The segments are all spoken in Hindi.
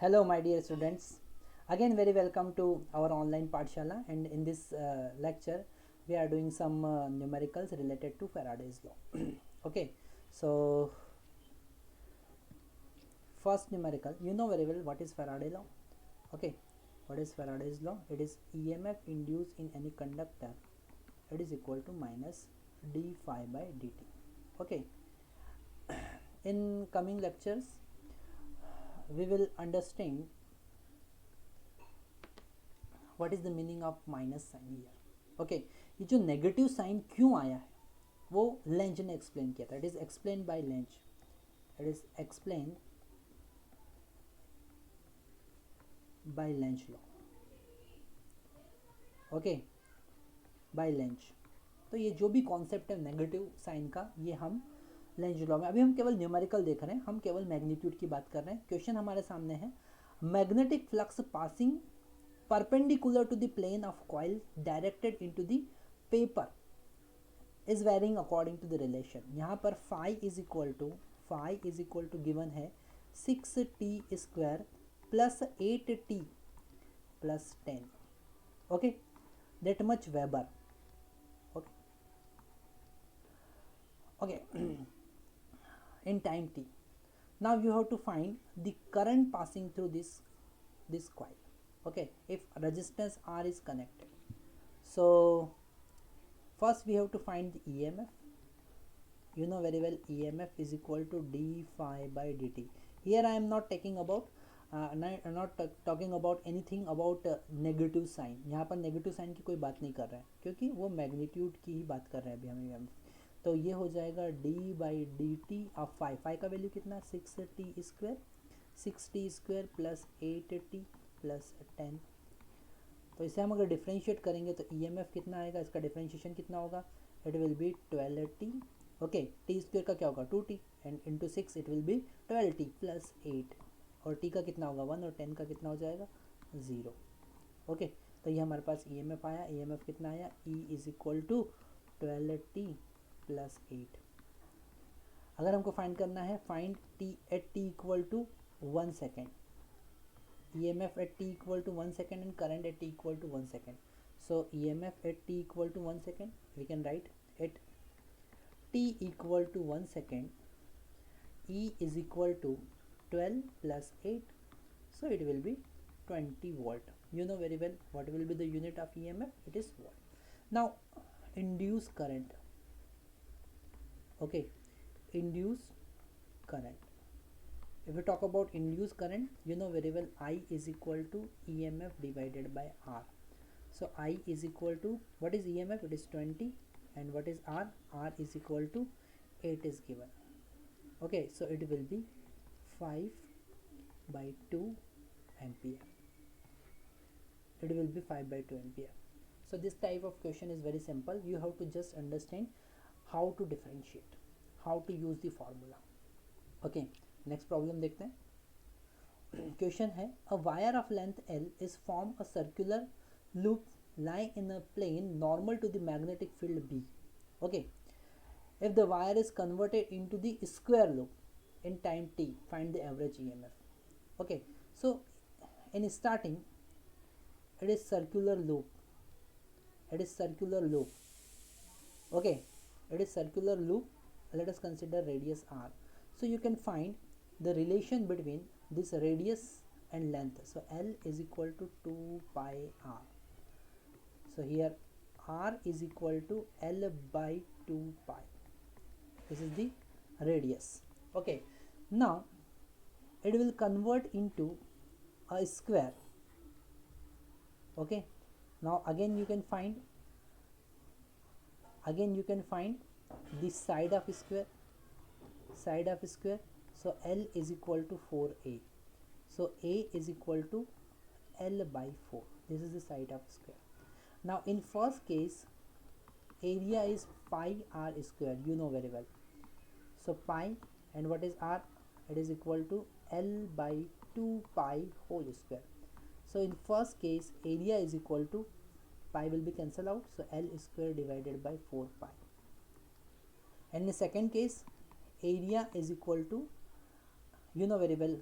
Hello, my dear students. Again, very welcome to our online Pathshala. And in this lecture, we are doing some numericals related to Faraday's law. Okay, so first numerical, you know very well what is Faraday law. Okay, what is Faraday's law? It is EMF induced in any conductor. It is equal to minus d phi by dt. Okay, in coming lectures, we will understand what is the meaning of minus sign here. Okay, ये जो नेगेटिव साइन क्यों आया है वो लेंज ने एक्सप्लेन किया था। It is explain by Lenz. It is explain by Lenz law. Okay, by Lenz. तो ये जो भी कॉन्सेप्ट है नेगेटिव साइन का, ये हम लेंज लॉ में, अभी हम केवल न्यूमेरिकल देख रहे हैं, हम केवल मैग्नीट्यूड की बात कर रहे हैं। क्वेश्चन हमारे सामने है, magnetic flux passing perpendicular to the plane of coil directed into the paper is varying according to the relation। यहाँ पर phi is equal to given है 6t square plus 8t plus 10। okay, that much Weber। okay, okay in time t। now you have to find the current passing through this coil। okay, if resistance R is connected, so first we have to find the EMF। you know very well EMF is equal to d phi by dt। here I am not taking about not talking about anything about negative sign. यहाँ पर नेगेटिव साइन की कोई बात नहीं कर रहा है क्योंकि वो मैग्नीट्यूड की ही बात कर रहे हैं अभी हम। तो ये हो जाएगा d by D T of phi का वैल्यू कितना, 6t प्लस 8t प्लस 10। तो इसे हम अगर डिफ्रेंशिएट करेंगे तो EMF कितना आएगा, इसका डिफ्रेंशिएशन कितना होगा, it will B 12t। Okay, T square का क्या होगा 2t and into 6 it will B 12t plus 8। और t का कितना होगा 1 और 10 का कितना हो जाएगा 0। ओके, तो ये हमारे पास EMF आया। EMF कितना आया, E is equal to 12t plus 8। अगर हमको फाइंड करना है, find t at t equal to 1 second. EMF at t equal to 1 second and current at t equal to 1 second। so EMF at t equal to 1 second, we can write at t equal to 1 second E is equal to 12 plus 8, so it will be 20 volt। you know very well what will be the unit of EMF, it is volt। now induce current। okay, induce current, if we talk about induced current, you know very well I is equal to EMF divided by R। so I is equal to, what is EMF, it is 20, and what is R, R is equal to 8 is given। okay, so it will be 5 by 2 ampere। it will be 5 by 2 ampere। so this type of question is very simple। you have to just understand how to differentiate, how to use the formula। okay, next problem देखते हैं। क्वेश्चन है, a wire of length L is form a circular loop lying in a plane normal to the magnetic field B। okay, if the wire is converted into the square loop in time t, find the average EMF। okay, so in starting it is circular loop, it is circular loop। okay, it is circular loop, let us consider radius R। so you can find the relation between this radius and length। so L is equal to 2 pi R। so here R is equal to L by 2 pi, this is the radius। okay, now it will convert into a square। okay, now again you can find the side of square, so L is equal to 4a, so a is equal to L by 4, this is the side of square। now in first case area is pi R square, you know very well। so pi, and what is R, it is equal to L by 2 pi whole square। so in first case area is equal to, pi will be cancelled out, so L square divided by 4 pi। and in the second case area is equal to, you know very well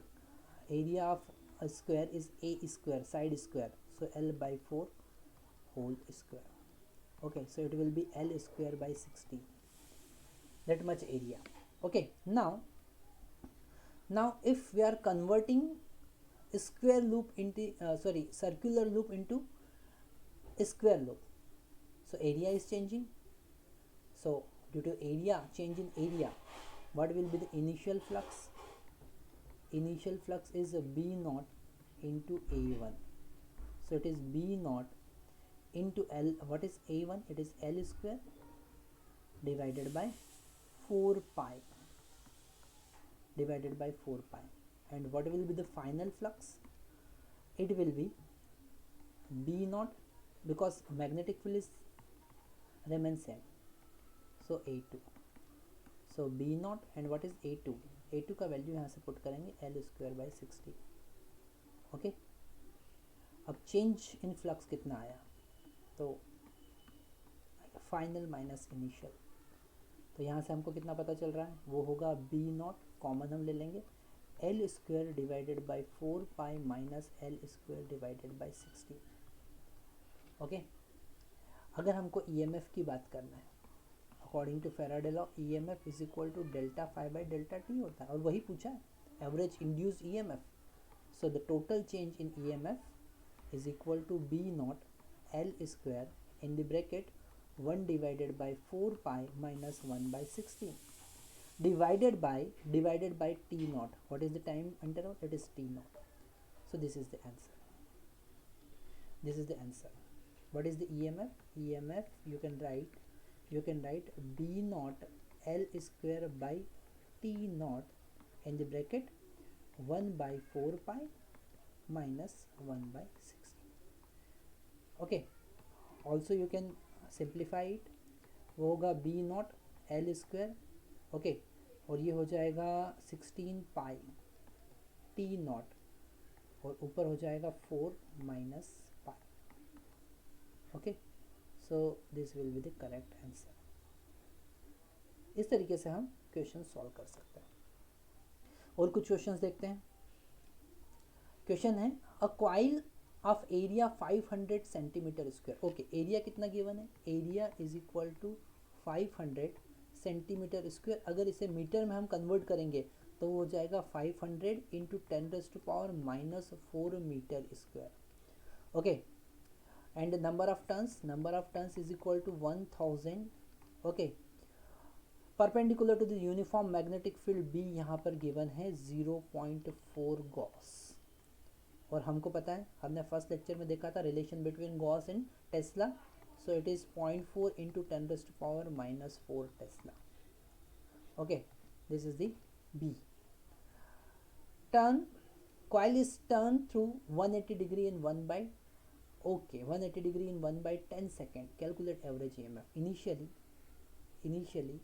area of square is a square, side square, so L by 4 whole square. Okay, so it will be L square by 60, that much area. Okay, now if we are converting square loop into circular loop into square loop, so area is changing. So due to area change in area, what will be the initial flux? Initial flux is B naught into A1. So it is B naught into L. What is A1? It is L square divided by 4 pi, divided by 4 pi. And what will be the final flux? It will be B naught, because magnetic field is remain same, so A2. So B naught and what is A2? A2 का वैल्यू यहाँ से पुट करेंगे L स्क्वायर बाई 60. ओके, अब चेंज इन फ्लक्स कितना आया? तो फाइनल माइनस इनिशियल, तो यहाँ से हमको कितना पता चल रहा है? वो होगा B नॉट, कॉमन हम ले लेंगे, L square divided by 4 pi minus L square divided by 60. Okay, अगर हमको EMF की बात करना है, according to Faraday law EMF is equal to delta phi by delta T होता है, और वही पूछा है, average induce EMF. So the total change in EMF is equal to B not L square in the bracket 1 divided by 4 pi minus 1 by 60 divided by T naught. What is the time interval? It is T naught. So this is the answer. This is the answer. What is the EMF? EMF you can write B naught L square by T naught in the bracket 1 by 4 pi minus 1 by 60. Okay, also you can simplify it. वो होगा B naught L square. Okay, और ये हो जाएगा 16 पाई T नॉट, और ऊपर हो जाएगा 4 minus pi. Okay, so this will be the correct answer. इस तरीके से हम क्वेश्चन सॉल्व कर सकते हैं. और कुछ क्वेश्चंस देखते हैं. क्वेश्चन है a coil of area 500 centimetre square. Okay, area कितना गिवन है? Area is equal to 500 centimetre square. अगर इसे मीटर में हम कन्वर्ट करेंगे तो वो हो जाएगा 500 into 10⁻⁻⁴ metre square. Okay, and number of turns is equal to 1000. Okay, perpendicular to the uniform magnetic field B यहाँ पर गिवन है 0.4 गॉस. और हमको पता है, हमने फर्स्ट लेक्चर में देखा था relation between Gauss and Tesla. So it is 0.4 into 10⁻⁻⁴ Tesla. Okay, this is the B. Coil is turned through 180 degree in 1 by 180 degree in 1 by 10 second. Calculate average EMF. Initially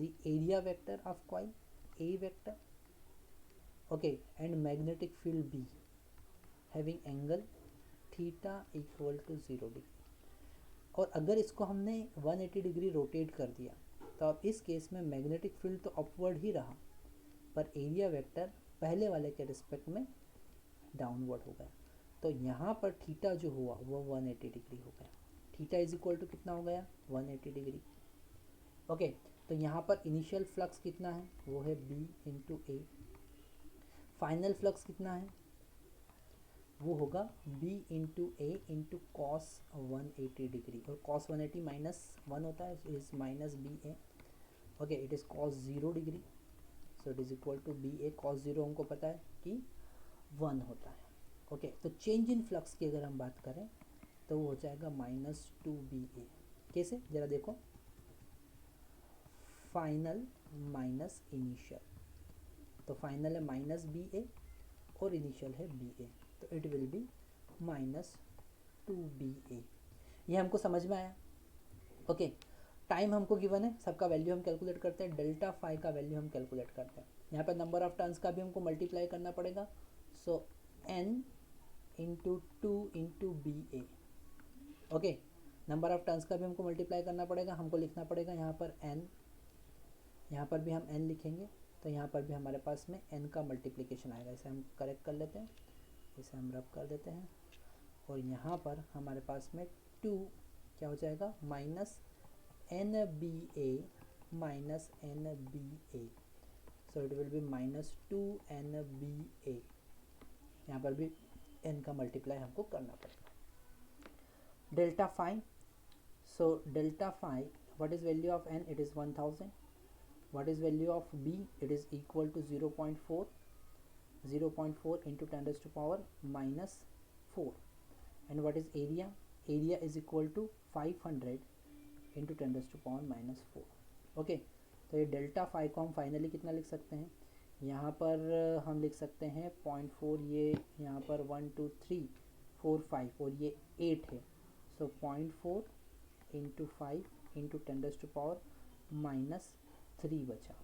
the area vector of coil A vector, okay, and magnetic field B having angle theta equal to 0 degree. और अगर इसको हमने 180 डिग्री रोटेट कर दिया तो अब इस केस में मैग्नेटिक फील्ड तो अपवर्ड ही रहा, पर एरिया वेक्टर पहले वाले के रिस्पेक्ट में डाउनवर्ड हो गया. तो यहाँ पर थीटा जो हुआ वो 180 डिग्री हो गया. थीटा इज इक्वल टू कितना हो गया? 180 डिग्री. ओके, तो यहाँ पर इनिशियल फ्लक्स कितना है? वो है B into A. Final flux कितना है? वो होगा B into A into cos 180 degree, और कॉस 180 माइनस 1 होता है, is minus B A. Okay, it is cos 0 degree. So it is equal to B A. Cos 0 हमको पता है कि 1 होता है. ओके, तो चेंज इन फ्लक्स की अगर हम बात करें तो वो हो जाएगा -2BA. कैसे? ज़रा देखो, फाइनल माइनस इनिशियल, तो फाइनल है -BA और इनिशियल है BA, तो इट विल बी -2BA. ये हमको समझ में आया. ओके, टाइम हमको गिवन है, सबका वैल्यू हम कैलकुलेट करते हैं, डेल्टा फाई का वैल्यू हम कैलकुलेट करते हैं. यहाँ पर नंबर ऑफ टर्न्स का भी हमको मल्टीप्लाई करना पड़ेगा. सो n into 2 into BA. Okay, number of turns का भी हमको मल्टीप्लाई करना पड़ेगा. हमको लिखना पड़ेगा यहाँ पर n, यहाँ पर भी हम n लिखेंगे, तो यहाँ पर भी हमारे पास में n का मल्टीप्लिकेशन आएगा। इसे हम करेक्ट कर लेते हैं, इसे हम रब कर देते हैं, और यहाँ पर हमारे पास में 2 क्या हो जाएगा, minus N B A minus N B A, so it will be minus 2nba। यहाँ पर भी n का मल्टीप्लाई हमको करना पड़ेगा। Delta phi, so delta phi, what is value of n? It is 1000. What is value of b? It is equal to 0.4, 0.4 into 10 raised to power minus 4. And what is area? Area is equal to 500 into 10 raised to power minus 4. Okay, तो ये डेल्टा फाई को हम फाइनली कितना लिख सकते हैं, यहाँ पर हम लिख सकते हैं 0.4, ये यहाँ पर 1 2 3 4 5 और ये 8 है, so 0.4 into 5 into 10 raise to power minus 3 बचा।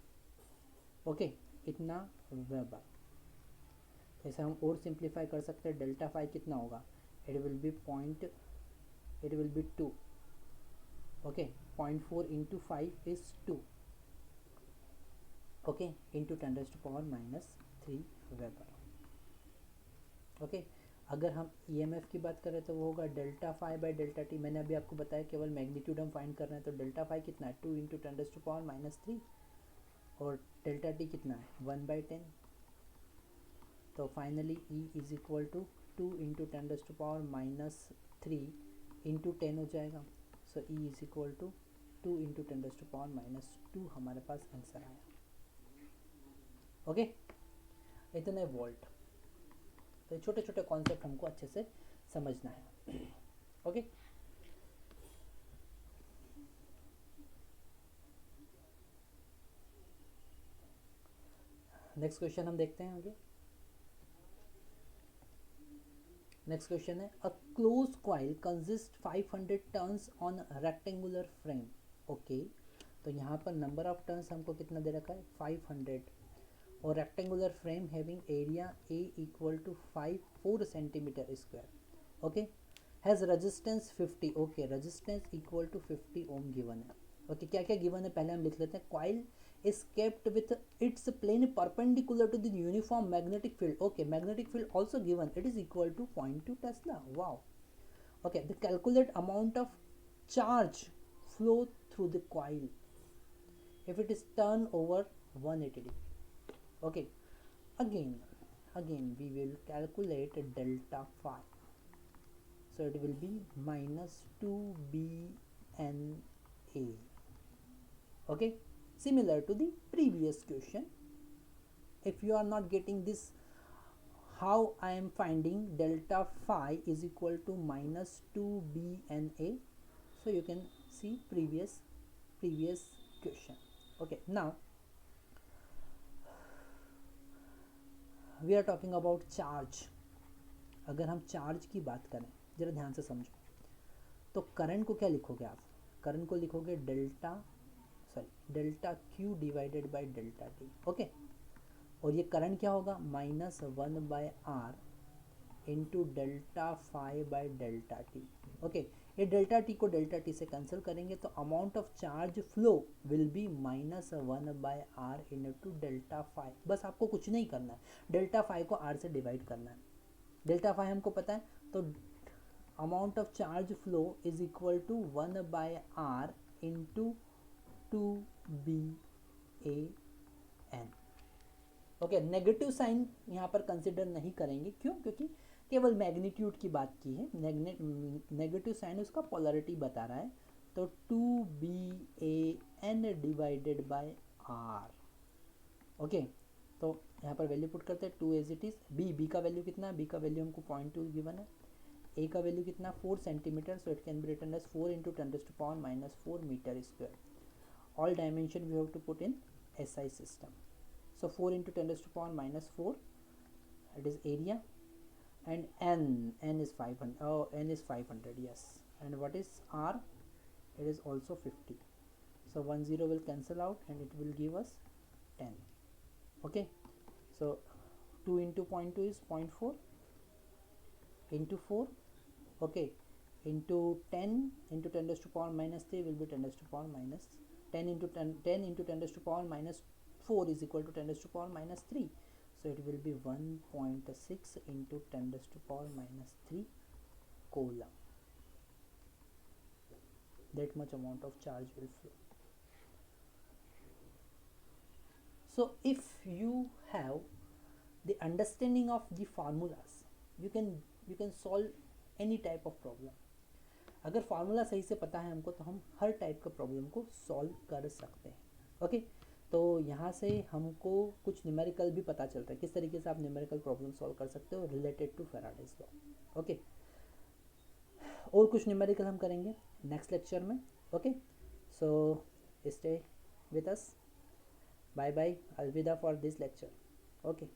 ओके, इतना वेबर। ऐसे हम और सिंप्लीफाई कर सकते हैं, डेल्टा फाई कितना होगा, it will be 2। Okay, 0.4 into 5 is 2, okay, into 10 raise to power minus 3 weber. Okay, अगर हम ईएमएफ की बात करें तो वो होगा delta phi by delta T. मैंने अभी आपको बताया केवल मैग्नीट्यूड हम फाइंड कर रहे हैं, तो डेल्टा फाई कितना है 2 into 10 raise to power minus 3, और डेल्टा टी कितना है 1/10। तो finally E is equal to 2 into 10 raise to power minus 3 into 10 हो जाएगा, so E is equal to 2 into 10 raise to power minus 2 हमारे पास आंसर आया। ओके, इतने वोल्ट। तो छोटे छोटे कॉन्सेप्ट हमको अच्छे से समझना है। ओके, नेक्स्ट क्वेश्चन हम देखते हैं आगे। नेक्स्ट क्वेश्चन है, a close coil consist 500 turns on rectangular frame. Okay, तो यहाँ पर नंबर ऑफ टर्न्स हमको कितना दे रखा है 500, और rectangular frame having area A equal to 4 centimetre square. Okay, has resistance 50। Okay, resistance equal to 50 ohm given है। ओके, क्या क्या गिवन है पहले हम लिख लेते हैं। Coil is kept with its plane perpendicular to the uniform magnetic field. Okay, magnetic field also given, it is equal to 0.2 Tesla. Wow. Okay, the calculate amount of charge flow through the coil if it is turned over 180 degree. Okay, again we will calculate delta phi, so it will be minus 2bna. Okay, similar to the previous question. If you are not getting this, how I am finding delta phi is equal to minus 2bna, so you can see previous question. Okay, now we are talking about charge. अगर हम चार्ज की बात करें, जरा ध्यान से समझो, तो करंट को क्या लिखोगे आप, करंट को लिखोगे delta Q divided by delta T. Okay, और ये करंट क्या होगा -1/r इंटू delta phi by delta T. Okay, ये डेल्टा टी को डेल्टा टी से कैंसिल करेंगे, तो amount of charge flow will be -1/r इंटू डेल्टा फाई। बस आपको कुछ नहीं करना है, डेल्टा फाई को r से डिवाइड करना है। डेल्टा फाई हमको पता है, तो amount of charge flow is equal to 1/r into 2BAN। Okay, negative sign यहाँ पर कंसिडर नहीं करेंगे, क्यों, क्योंकि केवल मैग्नीट्यूड की बात की है, नेगेटिव साइन उसका पोलरिटी बता रहा है, तो 2BAN divided by R। Okay, तो यहाँ पर वैल्यू पुट करते हैं 2 एज इट इज़। बी का वैल्यू कितना है, बी का वैल्यू हमको 0.2 गिवन है। ए का वैल्यू कितना 4 centimetre, so it can be written as 4 into 10 to power minus 4 metre square. All dimension we have to put in SI system. So 4 into 10 raised to power minus 4, it is area, and n is 500. Oh, n is 500, yes. And what is R? It is also 50. So 1 0 will cancel out and it will give us 10. Okay, so 2 into 0.2 is 0.4 into 4. Okay, into 10 into 10 raised to power minus 3 will be 10 raised to power minus 10 into 10 into 10 raised to power minus 4 is equal to 10 raised to power minus 3. So it will be 1.6 into 10 raised to power minus 3 coulomb. That much amount of charge will flow. So if you have the understanding of the formulas, you can solve any type of problem. अगर फार्मूला सही से पता है हमको तो हम हर टाइप का प्रॉब्लम को सॉल्व कर सकते हैं. ओके तो यहाँ से हमको कुछ न्यूमेरिकल भी पता चलता है किस तरीके से आप न्यूमेरिकल प्रॉब्लम सॉल्व कर सकते हो related to Faraday's law. Okay और कुछ न्यूमेरिकल हम करेंगे नेक्स्ट लेक्चर में. Okay so stay with us. Bye bye. अलविदा फॉर दिस लेक्चर. ओके.